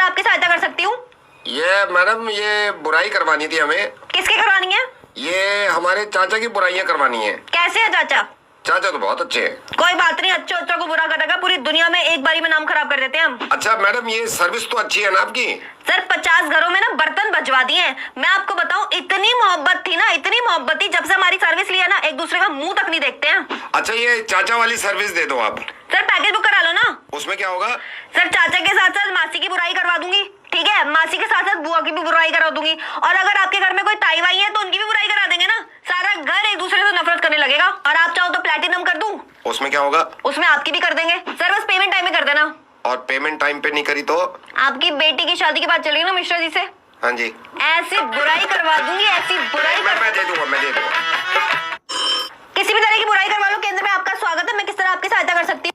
आपकी सहायता कर सकती हूँ? ये मैडम, ये बुराई करवानी थी हमें। किसकी करवानी है? ये हमारे चाचा की बुराइयां करवानी है। कैसे है चाचा? चाचा तो बहुत अच्छे हैं। कोई बात नहीं, अच्छे बच्चों को बुरा करेगा पूरी दुनिया में एक बारी में नाम खराब कर देते हैं हम। अच्छा मैडम, ये सर्विस तो अच्छी है ना आपकी? सर 50 घरों में ना बर्तन बजवा दिए हैं। मैं आपको बताऊं, इतनी मोहब्बत थी ना, इतनी मोहब्बत थी, जब से हमारी सर्विस लिया ना, एक दूसरे का मुंह तक नहीं देखते हैं। अच्छा, ये चाचा वाली सर्विस दे दो आप। सर पैकेज बुक करा लो ना। उसमें क्या होगा? सर चाचा के साथ साथ मासी की बुराई करवा दूंगी, ठीक है? मासी के साथ साथ बुआ की भी बुराई करा दूंगी, और अगर आपके घर में कोई ताई वाई है तो उनकी भी बुराई करा देंगे ना। सारा घर एक दूसरे से नफरत करने लगेगा। और आप चाहो तो प्लेटिनम कर दूं। उसमें क्या होगा? उसमें आपकी भी कर देंगे। सर बस पेमेंट टाइम में कर देना। और पेमेंट टाइम पे नहीं करी तो? आपकी बेटी की शादी की बात चलेगी ना मिश्रा जी से। हाँ जी। ऐसी बुराई करवा दूंगी, ऐसी बुराई मैं दे दूंगा, मैं दे दूंगा। किसी भी तरह की बुराई करवा लो, केंद्र में आपका स्वागत है। मैं किस तरह आपकी सहायता कर सकती हूँ?